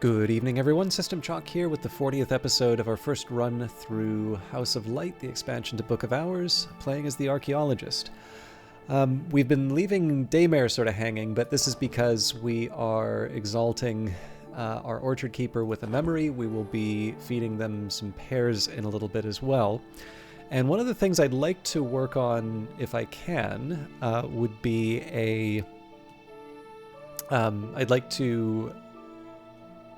Good evening, everyone. System Chalk here with the 40th episode of our first run through House of Light, the expansion to Book of Hours, playing as the Archaeologist. We've been leaving Daymare sort of hanging, but this is because we are exalting our Orchard Keeper with a memory. We will be feeding them some pears in a little bit as well. And one of the things I'd like to work on, if I can, would be I'd like to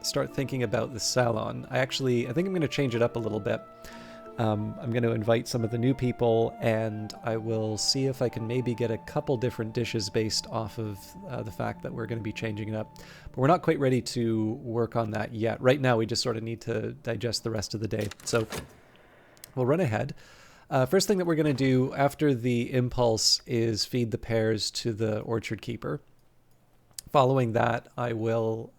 start thinking about the salon. I think I'm going to change it up a little bit. I'm going to invite some of the new people, and I will see if I can maybe get a couple different dishes based off of the fact that we're going to be changing it up. But we're not quite ready to work on that yet. Right now, we just sort of need to digest the rest of the day. So we'll run ahead. First thing that we're going to do after the impulse is feed the pears to the Orchard Keeper. Following that, I'll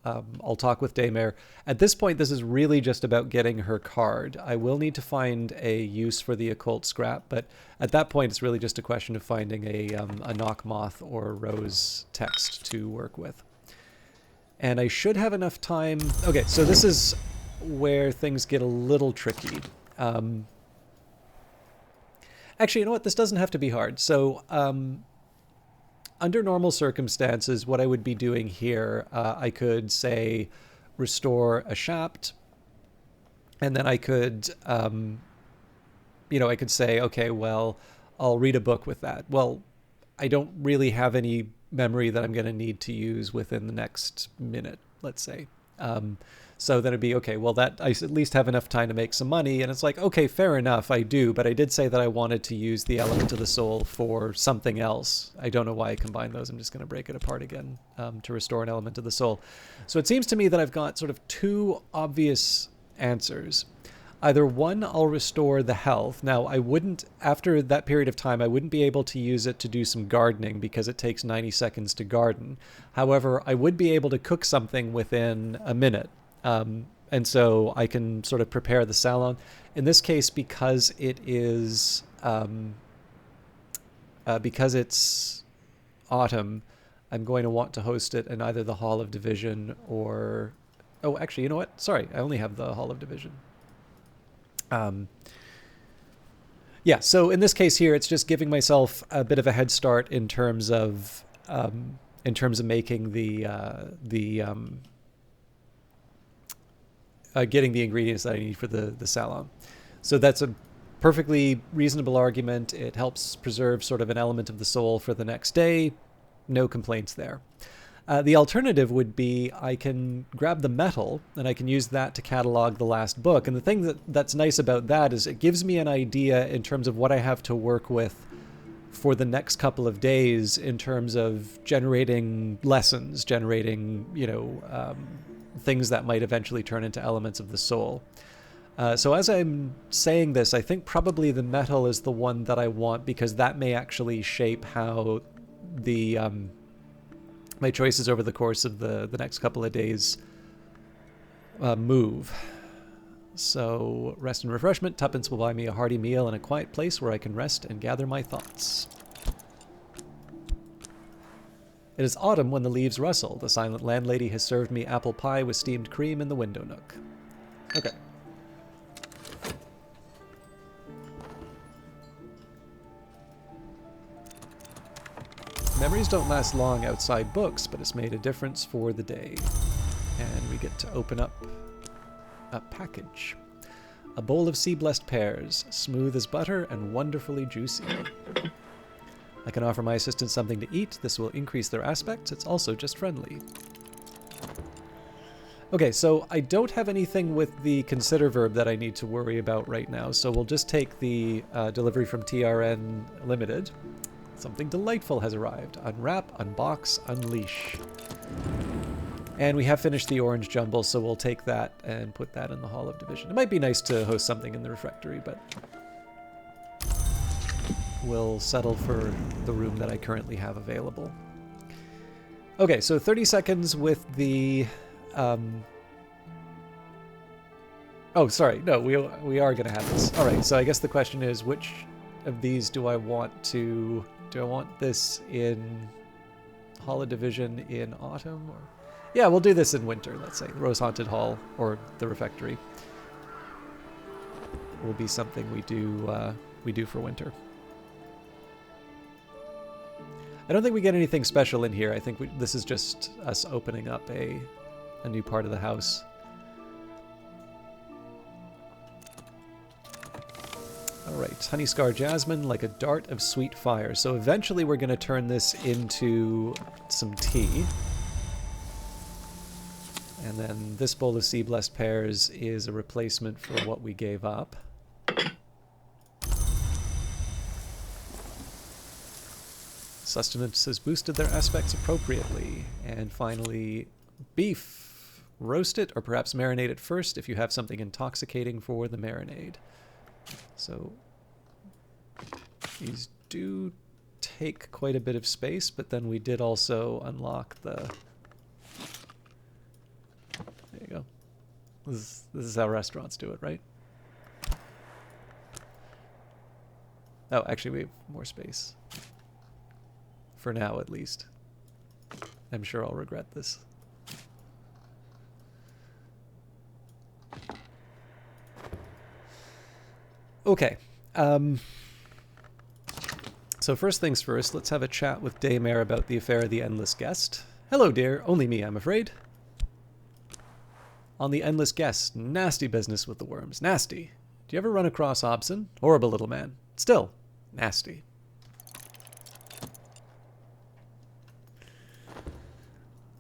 talk with Daymare. At this point, this is really just about getting her card. I will need to find a use for the occult scrap, but at that point, it's really just a question of finding a knock moth or rose text to work with. And I should have enough time. Okay, so this is where things get a little tricky. Actually, you know what? This doesn't have to be hard. So, under normal circumstances, what I would be doing here, I could say restore a shaft, and then I could, I could say, okay, well, I'll read a book with that. Well, I don't really have any memory that I'm going to need to use within the next minute, let's say. So then it'd be, okay, well, that I at least have enough time to make some money. And it's like, okay, fair enough, I do. But I did say that I wanted to use the element of the soul for something else. I don't know why I combined those. I'm just going to break it apart again to restore an element of the soul. So it seems to me that I've got sort of two obvious answers. Either one, I'll restore the health. Now, after that period of time, I wouldn't be able to use it to do some gardening because it takes 90 seconds to garden. However, I would be able to cook something within a minute. And so I can sort of prepare the salon. In this case, because it's autumn, I'm going to want to host it in either the Hall of Division or... Oh, actually, you know what? Sorry, I only have the Hall of Division. Yeah, so in this case here, it's just giving myself a bit of a head start in terms of making getting the ingredients that I need for the salon. So that's a perfectly reasonable argument. It helps preserve sort of an element of the soul for the next day. No complaints there. The alternative would be I can grab the metal and I can use that to catalog the last book. And the thing that's nice about that is it gives me an idea in terms of what I have to work with for the next couple of days in terms of generating lessons, generating, things that might eventually turn into elements of the soul. So as I'm saying this, I think probably the metal is the one that I want because that may actually shape how my choices over the course of the next couple of days move. So rest and refreshment. Tuppence will buy me a hearty meal in a quiet place where I can rest and gather my thoughts. It is autumn when the leaves rustle. The silent landlady has served me apple pie with steamed cream in the window nook. Okay. Memories don't last long outside books, but it's made a difference for the day. And we get to open up a package. A bowl of sea-blessed pears, smooth as butter and wonderfully juicy. I can offer my assistants something to eat. This will increase their aspects. It's also just friendly. Okay, so I don't have anything with the consider verb that I need to worry about right now, so we'll just take the delivery from TRN Limited. Something delightful has arrived. Unwrap, unbox, unleash. And we have finished the orange jumble, so we'll take that and put that in the Hall of Division. It might be nice to host something in the refectory, but we'll settle for the room that I currently have available. Okay, so 30 seconds with the... Oh, sorry. No, we are going to have this. All right, so I guess the question is, which of these do I want to... Do I want this in Hall of Division in autumn? Or Yeah, we'll do this in winter, let's say. Rose Haunted Hall, or the refectory, will be something we do for winter. I don't think we get anything special in here. I think this is just us opening up a new part of the house. Alright, Honeyscar Jasmine, like a dart of sweet fire. So eventually we're going to turn this into some tea. And then this bowl of Sea Blessed Pears is a replacement for what we gave up. Sustenance has boosted their aspects appropriately. And finally, beef. Roast it or perhaps marinate it first if you have something intoxicating for the marinade. So these do take quite a bit of space, but then we did also unlock the... There you go. This is how restaurants do it, right? Oh, actually we have more space. For now, at least. I'm sure I'll regret this. Okay. So first things first, let's have a chat with Daymare about the affair of the Endless Guest. Hello, dear. Only me, I'm afraid. On the Endless Guest, nasty business with the worms. Nasty. Do you ever run across Hobson? Horrible little man. Still, nasty.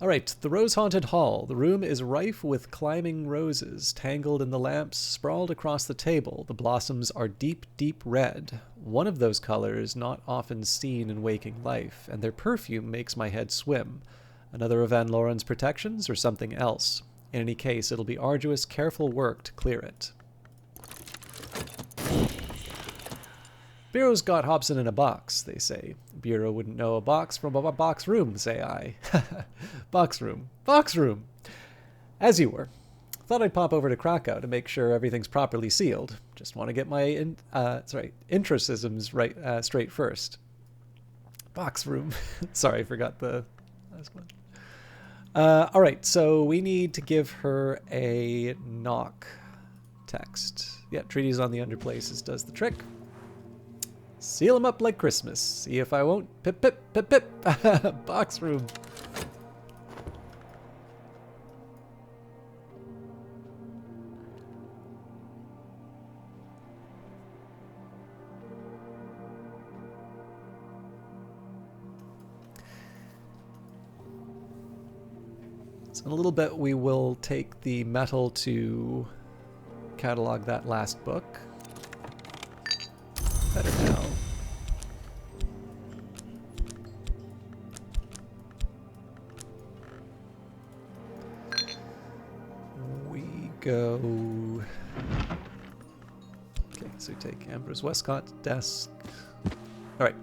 Alright, the Rose-Haunted Hall. The room is rife with climbing roses, tangled in the lamps, sprawled across the table. The blossoms are deep, deep red. One of those colors not often seen in waking life, and their perfume makes my head swim. Another of Van Loren's protections, or something else? In any case, it'll be arduous, careful work to clear it. Bureau's got Hobson in a box, they say. Bureau wouldn't know a box from a box room, say I. Box room. Box room! As you were. Thought I'd pop over to Krakow to make sure everything's properly sealed. Just want to get my introcisms right straight first. Box room. Sorry, I forgot the last one. Alright, so we need to give her a knock text. Yeah, treaties on the underplaces does the trick. Seal them up like Christmas. See if I won't. Pip, pip, pip, pip. Box room. So in a little bit we will take the metal to catalog that last book. Better now. We go... Okay, so we take Ambrose Westcott's desk. Alright.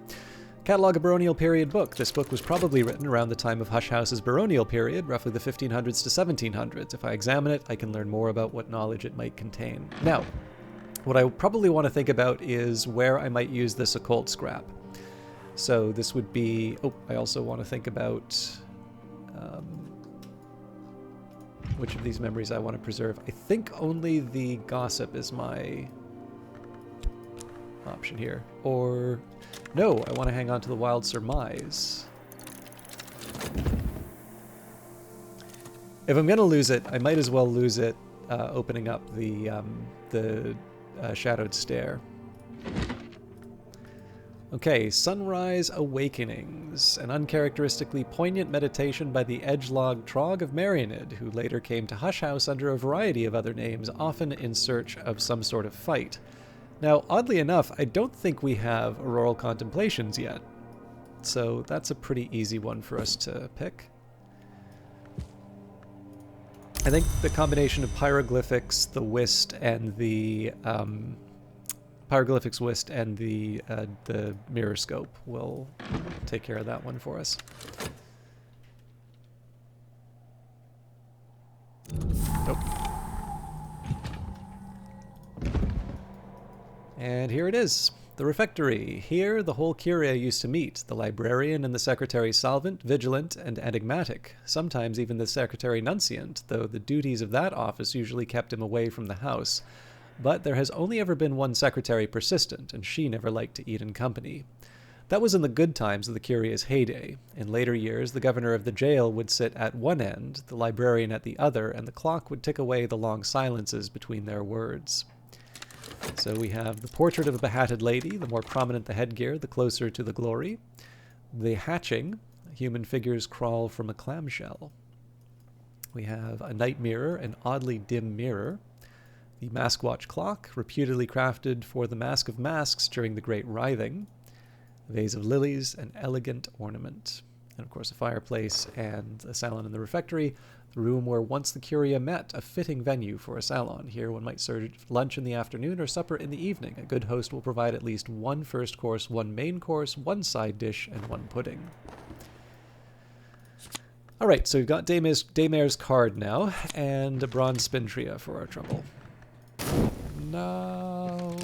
Catalog a baronial period book. This book was probably written around the time of Hush House's baronial period, roughly the 1500s to 1700s. If I examine it, I can learn more about what knowledge it might contain. Now, what I probably want to think about is where I might use this occult scrap. So this would be... Oh, I also want to think about which of these memories I want to preserve. I think only the gossip is my option here. Or... No, I want to hang on to the wild surmise. If I'm going to lose it, I might as well lose it opening up the Shadowed Stair. Okay, Sunrise Awakenings, an uncharacteristically poignant meditation by the edgelord Trog of Marianid, who later came to Hush House under a variety of other names, often in search of some sort of fight. Now, oddly enough, I don't think we have Auroral Contemplations yet, so that's a pretty easy one for us to pick. I think the combination of Pyroglyphics, the Whist, and the Pyroglyphics, Whist, and the Mirror Scope will take care of that one for us. Nope. And here it is, The refectory. Here, the whole curia used to meet, the librarian and the secretary solvent, vigilant, and enigmatic, sometimes even the secretary nunciant, though the duties of that office usually kept him away from the house. But there has only ever been one secretary persistent, and she never liked to eat in company. That was in the good times of the curia's heyday. In later years, the governor of the jail would sit at one end, the librarian at the other, and the clock would tick away the long silences between their words. So we have the portrait of the behatted lady. The more prominent the headgear, the closer to the glory. The hatching. Human figures crawl from a clamshell. We have a night mirror, an oddly dim mirror. The mask watch clock, reputedly crafted for the mask of masks during the Great Writhing. A vase of lilies, an elegant ornament. And of course a fireplace and a salon in the refectory. The room where once the curia met, a fitting venue for a salon. Here one might serve lunch in the afternoon or supper in the evening. A good host will provide at least one first course, one main course, one side dish, and one pudding. Alright, so we've got Daymare's card now, and a bronze spintria for our trouble. No.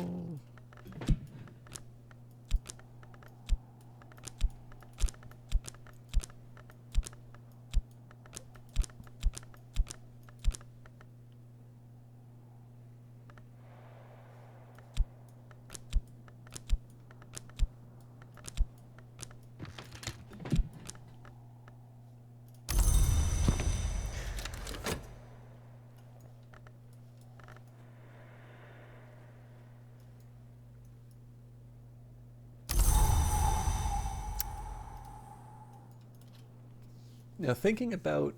Now, thinking about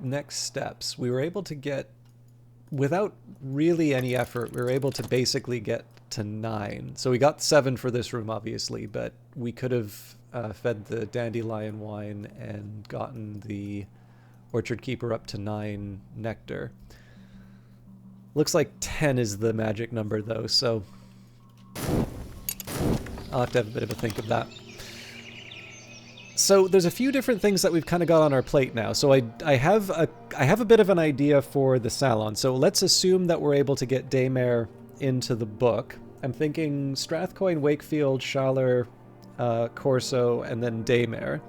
next steps, we were able to get, without really any effort, we were able to basically get to 9. So we got 7 for this room, obviously, but we could have fed the dandelion wine and gotten the orchard keeper up to 9 nectar. Looks like 10 is the magic number, though, so I'll have to have a bit of a think of that. So there's a few different things that we've kind of got on our plate now. So I have a bit of an idea for the salon. So let's assume that we're able to get Daymare into the book. I'm thinking Strathcoyne, Wakefield, Schaller, Corso, and then Daymare.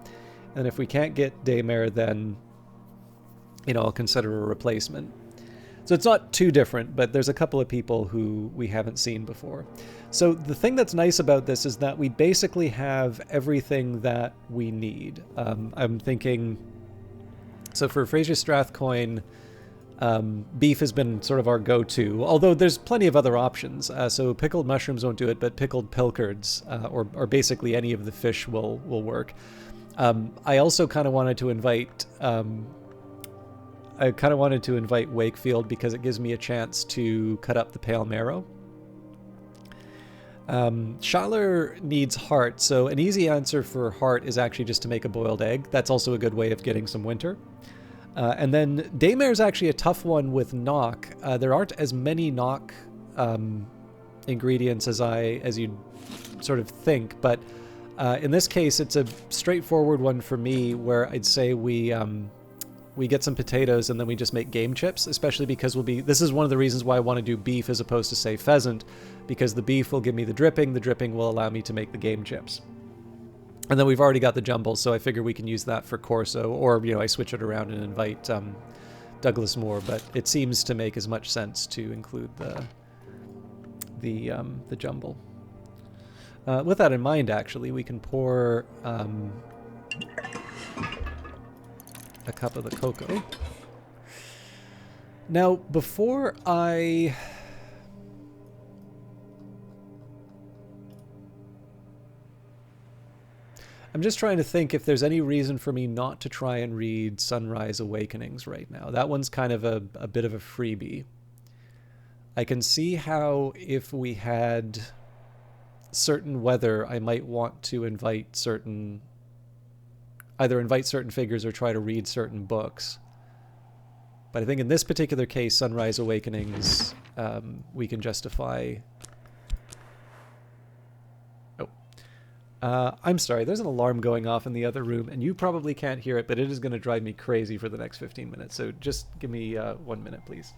And if we can't get Daymare, then, you know, I'll consider a replacement. So it's not too different, but there's a couple of people who we haven't seen before. So the thing that's nice about this is that we basically have everything that we need. I'm thinking, so for Fraser Strathcoyne, beef has been sort of our go-to, although there's plenty of other options. So pickled mushrooms won't do it, but pickled pilchards, or basically any of the fish will work. I also kind of wanted to invite... Wakefield because it gives me a chance to cut up the pale marrow. Schaller needs heart, so an easy answer for heart is actually just to make a boiled egg. That's also a good way of getting some winter. And then Daymare is actually a tough one with knock. There aren't as many knock ingredients as you'd sort of think, but in this case it's a straightforward one for me where I'd say we get some potatoes and then we just make game chips, especially because this is one of the reasons why I want to do beef as opposed to, say, pheasant, because the beef will give me the dripping will allow me to make the game chips. And then we've already got the jumble, so I figure we can use that for Corso, or, you know, I switch it around and invite Douglas Moore, but it seems to make as much sense to include the jumble. With that in mind, actually, we can pour a cup of the cocoa. Now, before I'm just trying to think if there's any reason for me not to try and read Sunrise Awakenings right now. That one's kind of a bit of a freebie. I can see how if we had certain weather, I might want to either invite certain figures or try to read certain books. But I think in this particular case, Sunrise Awakenings, we can justify... Oh. I'm sorry, there's an alarm going off in the other room, and you probably can't hear it, but it is going to drive me crazy for the next 15 minutes. So just give me 1 minute, please.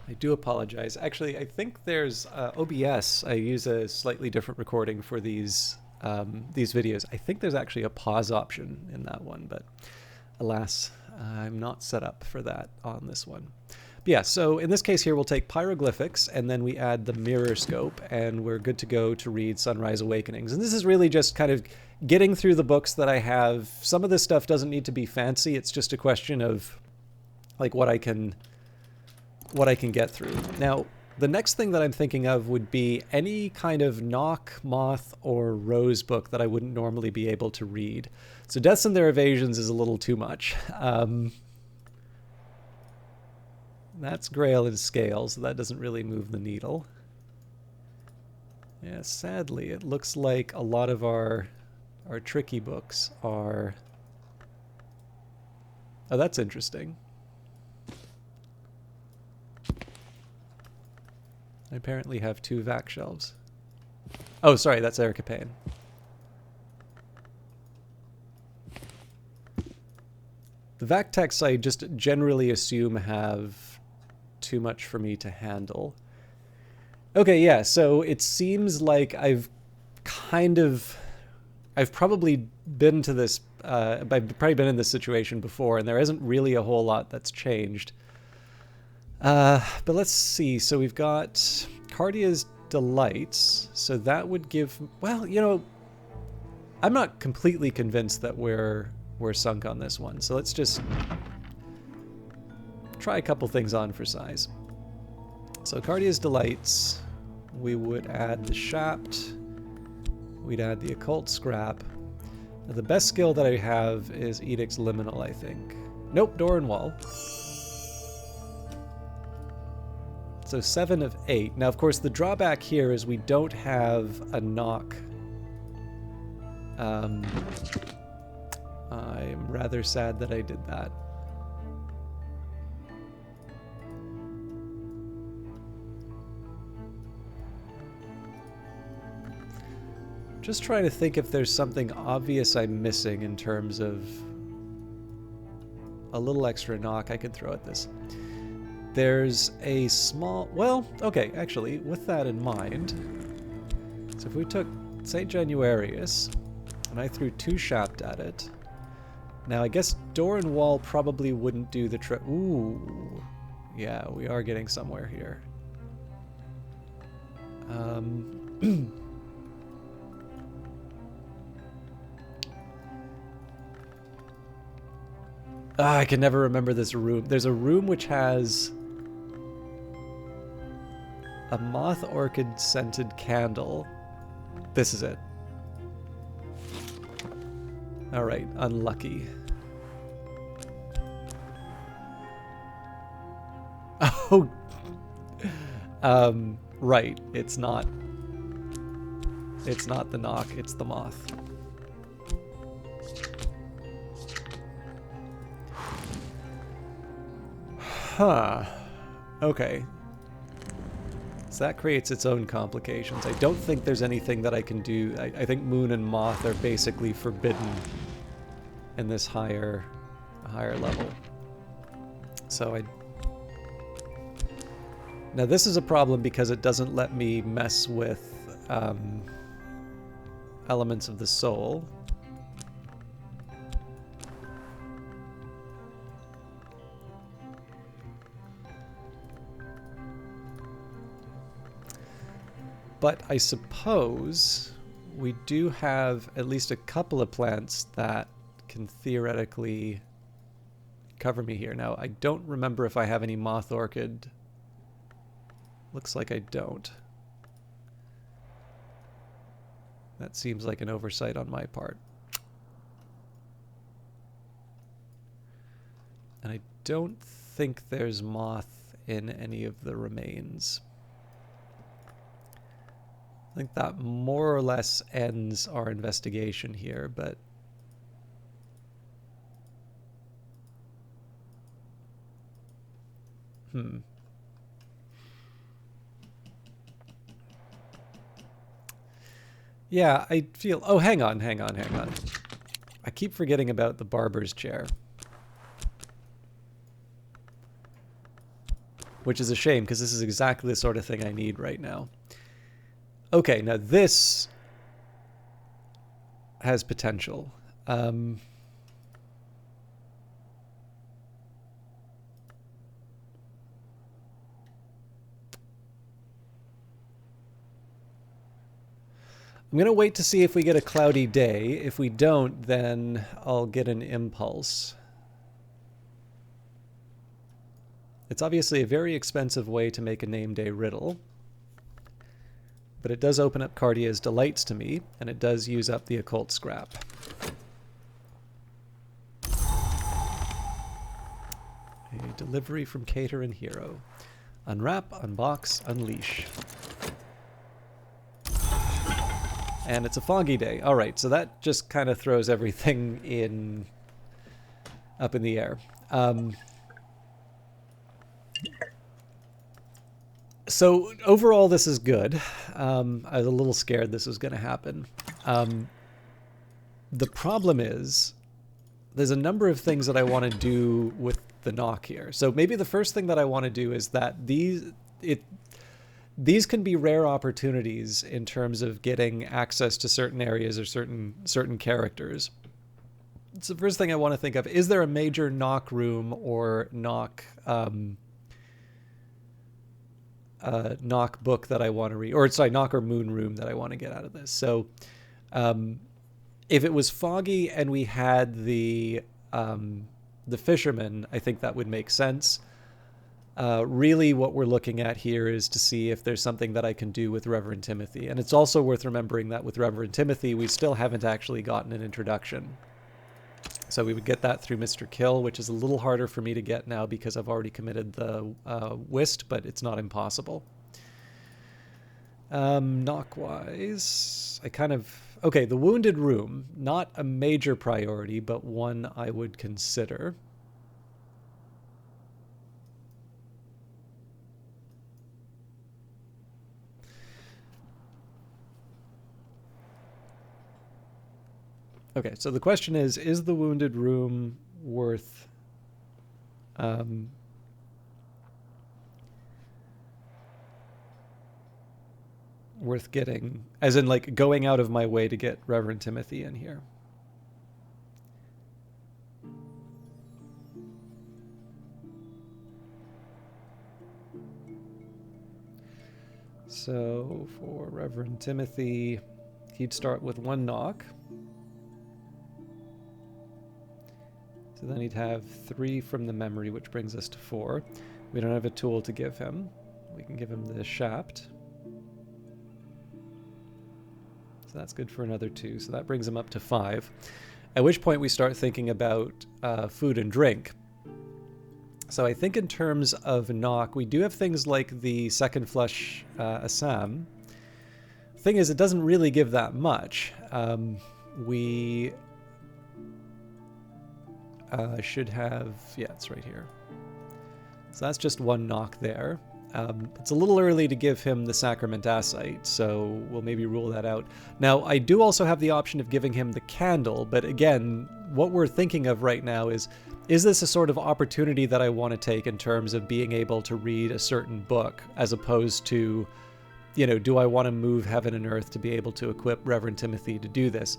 I do apologize. Actually, I think there's OBS. I use a slightly different recording for these videos. I think there's actually a pause option in that one, but alas, I'm not set up for that on this one. But yeah, so in this case here, we'll take pyroglyphics, and then we add the mirror scope, and we're good to go to read Sunrise Awakenings. And this is really just kind of getting through the books that I have. Some of this stuff doesn't need to be fancy. It's just a question of like what I can get through. Now, the next thing that I'm thinking of would be any kind of Knock, Moth, or Rose book that I wouldn't normally be able to read. So Deaths and Their Evasions is a little too much. That's Grail and Scale, so that doesn't really move the needle. Yeah, sadly, it looks like a lot of our tricky books are... Oh, that's interesting. I apparently have 2 vac shelves. Oh, sorry, that's Erica Payne. The vac texts I just generally assume have too much for me to handle. Okay, yeah, so it seems like I've probably been to this, I've probably been in this situation before, and there isn't really a whole lot that's changed. But let's see. So we've got Cardia's Delights. So that would give... Well, you know, I'm not completely convinced that we're sunk on this one. So let's just try a couple things on for size. So Cardia's Delights, we would add the Shapt. We'd add the Occult Scrap. Now, the best skill that I have is Edict's Liminal, I think. Nope, Door and Wall. So 7 of 8. Now, of course, the drawback here is we don't have a knock. I'm rather sad that I did that. Just trying to think if there's something obvious I'm missing in terms of a little extra knock I could throw at this. There's a small... Well, okay, actually, with that in mind, so if we took St. Januarius, and I threw 2 Shapt at it, now I guess Door and Wall probably wouldn't do the trick. Ooh, yeah, we are getting somewhere here. I can never remember this room. There's a room which has a moth orchid scented candle. This is it. All right, unlucky. Oh, right. It's not the knock. It's the moth. Huh. Okay. So that creates its own complications. I don't think there's anything that I can do. I think Moon and Moth are basically forbidden in this higher level. So now this is a problem because it doesn't let me mess with elements of the soul. But I suppose we do have at least a couple of plants that can theoretically cover me here. Now, I don't remember if I have any moth orchid. Looks like I don't. That seems like an oversight on my part. And I don't think there's moth in any of the remains. I think that more or less ends our investigation here, but... Yeah, I feel... Oh, hang on. I keep forgetting about the barber's chair. which is a shame because this is exactly the sort of thing I need right now. Okay, now this has potential. I'm going to wait to see if we get a cloudy day. If we don't, then I'll get an impulse. It's obviously a very expensive way to make a name day riddle, but it does open up Cardia's Delights to me, and it does use up the occult scrap. A delivery from Cater and Hero. Unwrap, unbox, unleash. And it's a foggy day. All right, so that just kind of throws everything up in the air. So overall, this is good. I was a little scared this was going to happen. The problem is there's a number of things that I want to do with the knock here. So maybe the first thing that I want to do is that these can be rare opportunities in terms of getting access to certain areas or certain characters. So the first thing I want to think of, is there a major knock room or knock knock book that I want to read, or sorry, knock or moon room that I want to get out of this? So if it was foggy and we had the fisherman, I think that would make sense. Really what we're looking at here is to see if there's something that I can do with Reverend Timothy. And it's also worth remembering that with Reverend Timothy, we still haven't actually gotten an introduction. So we would get that through Mr. Kill, which is a little harder for me to get now because I've already committed the whist, but it's not impossible. Knock-wise, okay, the Wounded Room, not a major priority, but one I would consider. Okay, so the question is the Wounded Room worth worth getting, as in like going out of my way to get Reverend Timothy in here? So for Reverend Timothy, he'd start with one knock. So then he'd have 3 from the memory, which brings us to 4. We don't have a tool to give him. We can give him the shaft. So that's good for another 2. So that brings him up to 5. At which point we start thinking about food and drink. So I think in terms of knock, we do have things like the second flush Assam. Thing is, it doesn't really give that much. We should have, yeah, it's right here. So that's just one knock there. It's a little early to give him the Sacrament Asite, so we'll maybe rule that out. Now, I do also have the option of giving him the candle, but again, what we're thinking of right now is this a sort of opportunity that I want to take in terms of being able to read a certain book, as opposed to, you know, do I want to move heaven and earth to be able to equip Reverend Timothy to do this?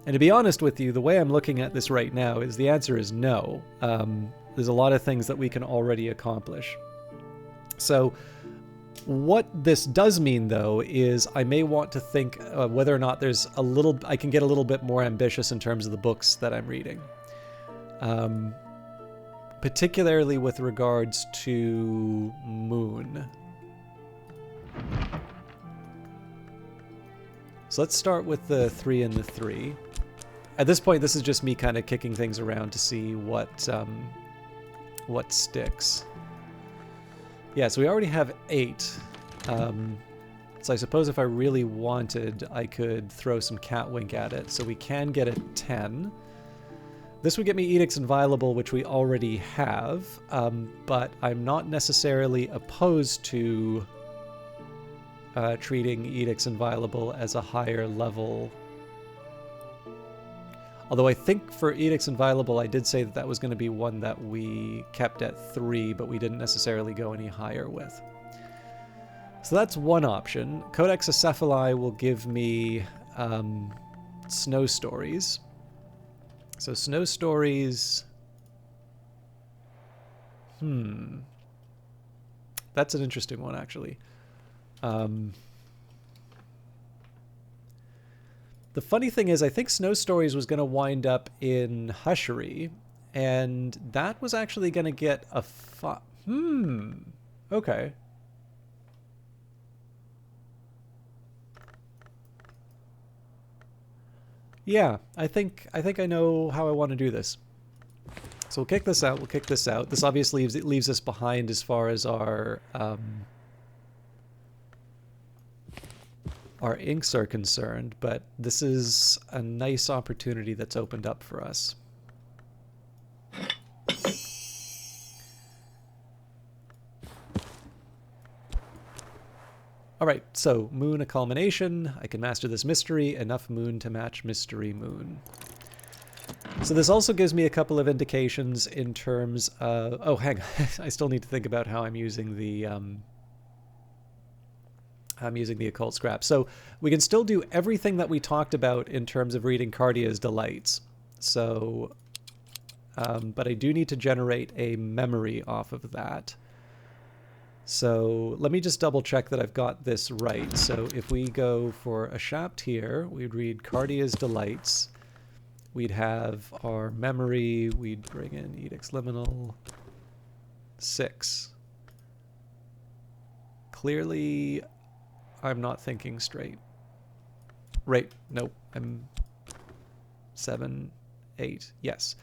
And to be honest with you, the way I'm looking at this right now is the answer is no. There's a lot of things that we can already accomplish. So what this does mean, though, is I may want to think whether or not there's I can get a little bit more ambitious in terms of the books that I'm reading. Particularly with regards to Moon. So let's start with the 3 and the 3. At this point, this is just me kind of kicking things around to see what sticks. Yeah, so we already have 8. So I suppose if I really wanted, I could throw some Catwink at it. So we can get a 10. This would get me Edicts Inviolable, which we already have, but I'm not necessarily opposed to treating Edicts Inviolable as a higher level. Although I think for Edicts Inviolable, I did say that that was going to be one that we kept at 3, but we didn't necessarily go any higher with. So that's one option. Codex Acephali will give me Snow Stories. So Snow Stories... That's an interesting one, actually. The funny thing is, I think Snow Stories was going to wind up in Hushery, and that was actually going to get a... Okay. Yeah, I think I know how I want to do this. So we'll kick this out, we'll kick this out. This obviously leaves us behind as far as our inks are concerned, but this is a nice opportunity that's opened up for us. All right, so Moon, a culmination. I can master this mystery, enough Moon to match Mystery Moon. So this also gives me a couple of indications in terms of... Oh, hang on. I still need to think about how I'm using the occult scrap. So we can still do everything that we talked about in terms of reading Cardia's Delights. So, but I do need to generate a memory off of that. So let me just double check that I've got this right. So if we go for a shaft here, we'd read Cardia's Delights. We'd have our memory. We'd bring in Edicts Liminal. 6. Clearly, I'm not thinking straight. Right. Nope. I'm 7, 8. Yes.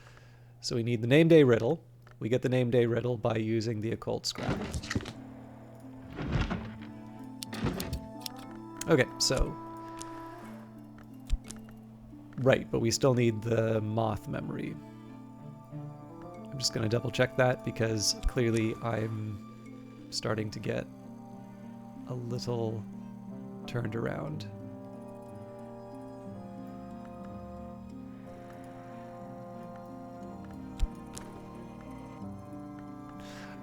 So we need the name day riddle. We get the name day riddle by using the occult scrap. Okay, so... Right, but we still need the moth memory. I'm just going to double check that because clearly I'm starting to get a little turned around.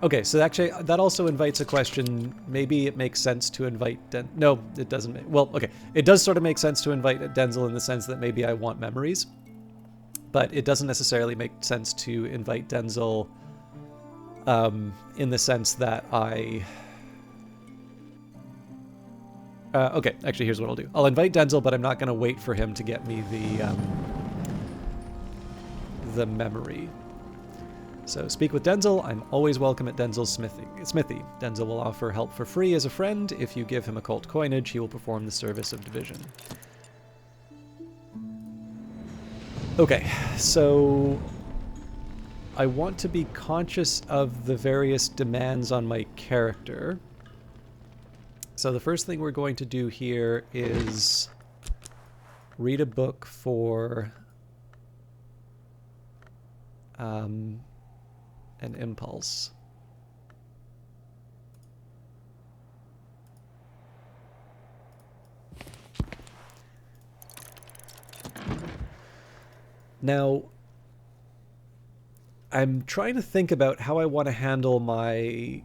Okay, so actually that also invites a question. Maybe it makes sense to invite no, it doesn't. Well, okay, it does sort of make sense to invite Denzel in the sense that maybe I want memories, but it doesn't necessarily make sense to invite Denzel in the sense that I... okay, actually, here's what I'll do. I'll invite Denzel, but I'm not going to wait for him to get me the memory. So speak with Denzel. I'm always welcome at Denzel's smithy. Denzel will offer help for free as a friend. If you give him occult coinage, he will perform the service of division. Okay, so I want to be conscious of the various demands on my character. So the first thing we're going to do here is read a book for an impulse. Now, I'm trying to think about how I want to handle my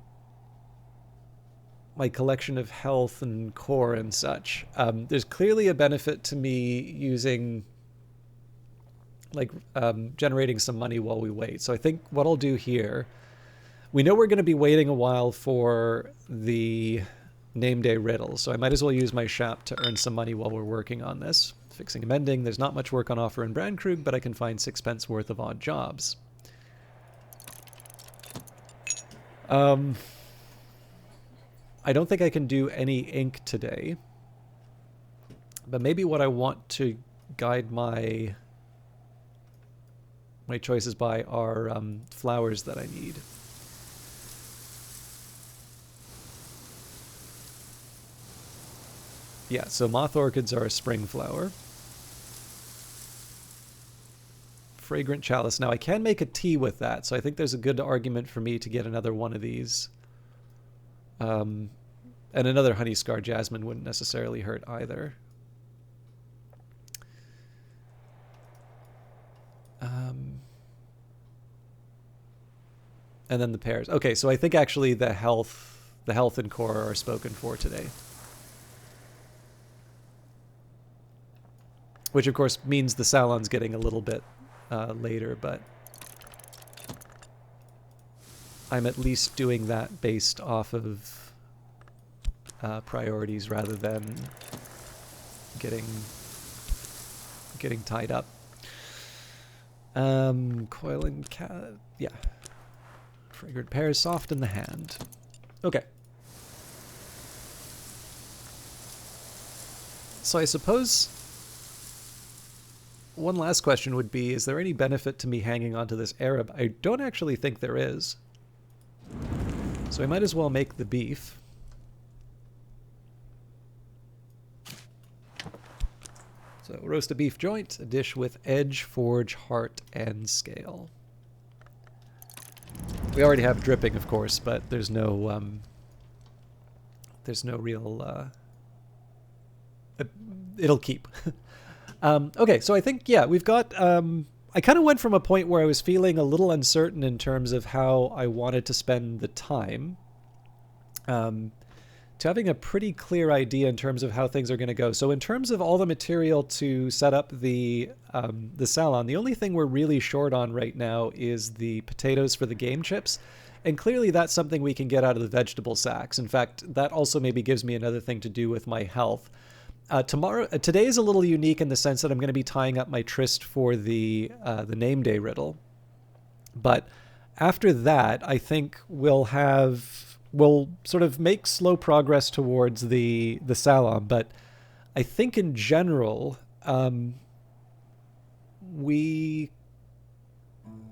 collection of health and core and such. There's clearly a benefit to me using generating some money while we wait. So I think what I'll do here, we know we're going to be waiting a while for the name day riddle, so I might as well use my shop to earn some money while we're working on this. Fixing and mending, there's not much work on offer in Brandkrug, but I can find 6 pence worth of odd jobs. I don't think I can do any ink today, but maybe what I want to guide my choices by are flowers that I need. Yeah, so moth orchids are a spring flower. Fragrant chalice. Now I can make a tea with that, so I think there's a good argument for me to get another one of these. And another honey scar jasmine wouldn't necessarily hurt either. And then the pairs. Okay, so I think actually the health and core are spoken for today. Which of course means the Salon's getting a little bit later, but I'm at least doing that based off of priorities rather than getting tied up. Coil and cat, yeah. Fragrant pears soft in the hand. Okay. So I suppose one last question would be, is there any benefit to me hanging on to this Arab? I don't actually think there is. So I might as well make the beef. So roast a beef joint, a dish with edge, forge, heart, and scale. We already have dripping, of course, but there's no real, it'll keep. Okay, so I think, yeah, we've got, I kind of went from a point where I was feeling a little uncertain in terms of how I wanted to spend the time, to having a pretty clear idea in terms of how things are going to go. So in terms of all the material to set up the salon, the only thing we're really short on right now is the potatoes for the game chips. And clearly that's something we can get out of the vegetable sacks. In fact, that also maybe gives me another thing to do with my health. Today is a little unique in the sense that I'm going to be tying up my tryst for the name day riddle. But after that, I think we'll sort of make slow progress towards the salon. But I think in general, we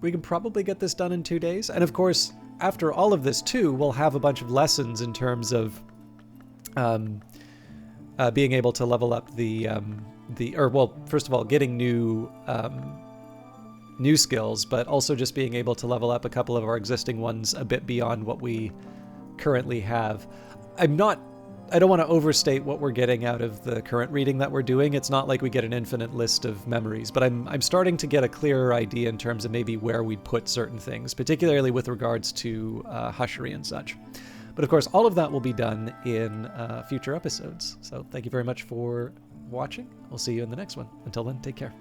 can probably get this done in 2 days. And of course, after all of this too, we'll have a bunch of lessons in terms of being able to level up first of all, getting new skills, but also just being able to level up a couple of our existing ones a bit beyond what we currently have. I don't want to overstate what we're getting out of the current reading that we're doing. It's not like we get an infinite list of memories, but I'm starting to get a clearer idea in terms of maybe where we'd put certain things, particularly with regards to hushery and such. But of course, all of that will be done in future episodes. So thank you very much for watching. We'll see you in the next one. Until then, take care.